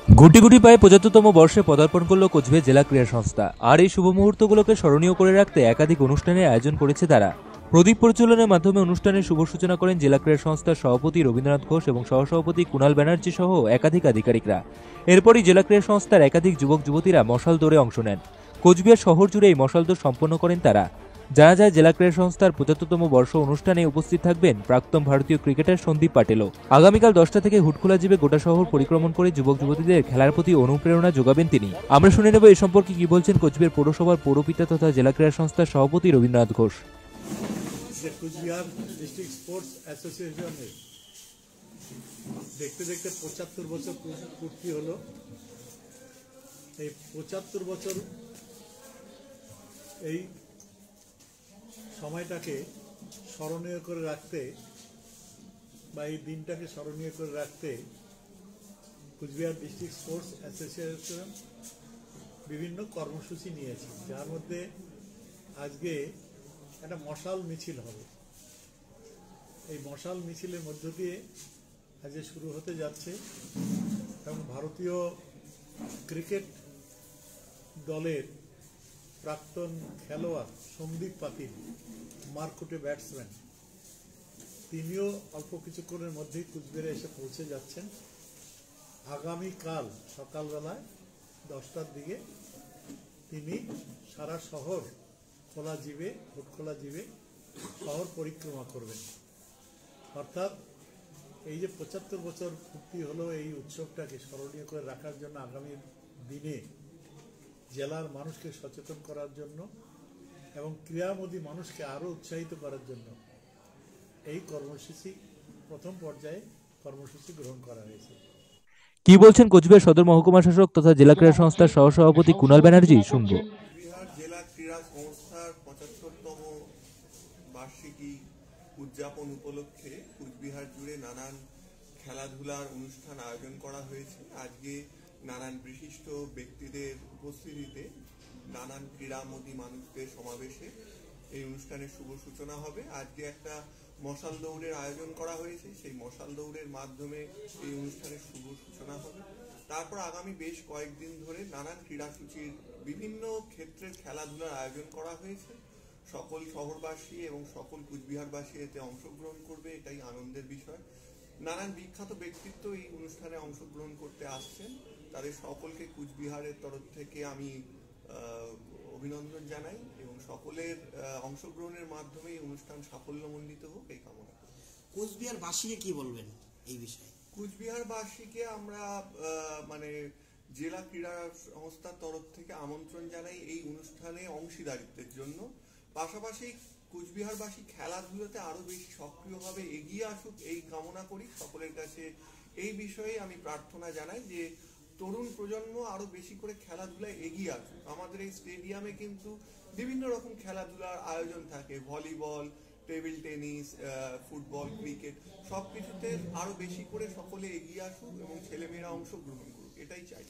গুটি গুটি পায়ে ৭৫তম বর্ষে পদার্পণ করল কোচবিহার জেলা ক্রীড়া সংস্থা। আর এই শুভ মুহূর্তগুলোকে স্মরণীয় করে রাখতে একাধিক অনুষ্ঠানের আয়োজন করেছে তারা। প্রদীপ প্রজ্বলনের মাধ্যমে অনুষ্ঠানের শুভ সূচনা করেন জেলা ক্রীড়া সংস্থার সভাপতি রবীন্দ্রনাথ ঘোষ এবং সহসভাপতি কুণাল ব্যানার্জি সহ একাধিক আধিকারিকরা। এরপরই জেলা ক্রীড়া সংস্থার একাধিক যুবক যুবতীরা মশাল দৌড়ে অংশ নেন। কোচবিহার শহর জুড়ে এই মশাল দৌড় সম্পন্ন করেন তারা। জানা যায়, জেলা ক্রীড়া সংস্থার ৭৫তম বর্ষ অনুষ্ঠানে উপস্থিত থাকবেন প্রাক্তন ভারতীয় ক্রিকেটার সন্দীপ পাটেলও। আগামীকাল ১০টা থেকে হুটখোলা জিবে গোটা শহর পরিক্রমণ করে যুবক যুবতীদের খেলার প্রতি অনুপ্রেরণা যোগাবেন তিনি। আমরা শুনে নেব এ সম্পর্কে কি বলছেন কোচবিহার পৌরসভার পৌরপিতা তথা জেলা ক্রীড়া সংস্থার সভাপতি রবীন্দ্রনাথ ঘোষ। কুচবিহার ডিস্ট্রিক্ট স্পোর্টস অ্যাসোসিয়েশনের দেখতে দেখতে ৭৫ বছর পূর্তি হলো। এই ৭৫ বছর এই সময়টাকে স্মরণীয় করে রাখতে বা এই দিনটাকে স্মরণীয় করে রাখতে কুচবিহার ডিস্ট্রিক্ট স্পোর্টস অ্যাসোসিয়েশন বিভিন্ন কর্মসূচি নিয়েছে, যার মধ্যে আজকে একটা মশাল মিছিল হবে। এই মশাল মিছিলের মধ্য দিয়ে আজকে শুরু হতে যাচ্ছে এবং ভারতীয় ক্রিকেট দলের প্রাক্তন খেলোয়াড় সন্দীপ পাতিল, মারকুটে ব্যাটসম্যান, তিনিও অল্প কিছুক্ষণের মধ্যেই কুচবিহারে এসে পৌঁছে যাচ্ছেন। আগামীকাল সকালবেলায় 10টার দিকে তিনি সারা শহর হুটখোলা জিবে শহর পরিক্রমা করবেন। অর্থাৎ এই যে ৭৫ বছর পূর্তি হলো, এই উৎসবটাকে স্মরণীয় করে রাখার জন্য আগামী দিনে জেলার মানুষকে সচেতন করার জন্য এবং ক্রীড়ামোদী মানুষকে আরো উৎসাহিত করার জন্য এই কর্মসূচি প্রথম পর্যায়ে কর্মসূচি গ্রহণ করা হয়েছে। কি বলছেন কোচবিহার সদর মহকুমা শাসক তথা জেলা ক্রীড়া সংস্থার সহসভাপতি কুণাল ব্যানার্জি, শুনব। কুচবিহার জেলা ক্রীড়া সংস্থার ৭৫তম বার্ষিকী উদযাপন উপলক্ষে কুচবিহার জুড়ে নানান খেলাধুলার অনুষ্ঠান আয়োজন করা হয়েছে। আজকে নানান বিশিষ্ট ব্যক্তিদের উপস্থিতিতে নানান ক্রীড়ামোদী মানুষদের সমাবেশে এই অনুষ্ঠানের শুভ সূচনা হবে। আজকে একটা মশাল দৌড়ের আয়োজন করা হয়েছে, সেই মশাল দৌড়ের মাধ্যমে এই অনুষ্ঠানের শুভ সূচনা হবে। তারপর আগামী বেশ কয়েকদিন ধরে নানান ক্রীড়াসূচির বিভিন্ন ক্ষেত্রের খেলাধুলার আয়োজন করা হয়েছে। সকল শহরবাসী এবং সকল কুচবিহারবাসী এতে অংশগ্রহণ করবে, এটাই আনন্দের বিষয়। নানান বিখ্যাত ব্যক্তিত্ব এই অনুষ্ঠানে অংশগ্রহণ করতে আসছেন, তাদের সকলকে কুচবিহারের তরফ থেকে আমি অভিনন্দন জানাই এবং সকলের অংশগ্রহণের মাধ্যমে এই অনুষ্ঠান সাফল্যমণ্ডিত হোক এই কামনা করি। কুচবিহারবাসীকে কি বলবেন এই বিষয়ে? কুচবিহারবাসীকে আমরা জেলা ক্রীড়া সংস্থার তরফ থেকে আমন্ত্রণ জানাই এই অনুষ্ঠানে অংশীদারিত্বের জন্য। পাশাপাশি কুচবিহারবাসী খেলাধুলাতে আরো বেশি সক্রিয়ভাবে এগিয়ে আসুক এই কামনা করি। সকলের কাছে এই বিষয়ে আমি প্রার্থনা জানাই যে তরুণ প্রজন্ম আরো বেশি করে খেলাধুলায় এগিয়ে আসুক। আমাদের এই স্টেডিয়ামে কিন্তু বিভিন্ন রকম খেলাধুলার আয়োজন থাকে, volleyball, table tennis, football, cricket, সবকিছুতে আরো বেশি করে সকলে এগিয়ে আসুক এবং ছেলেমেয়েরা অংশগ্রহণ করুক, এটাই চাই।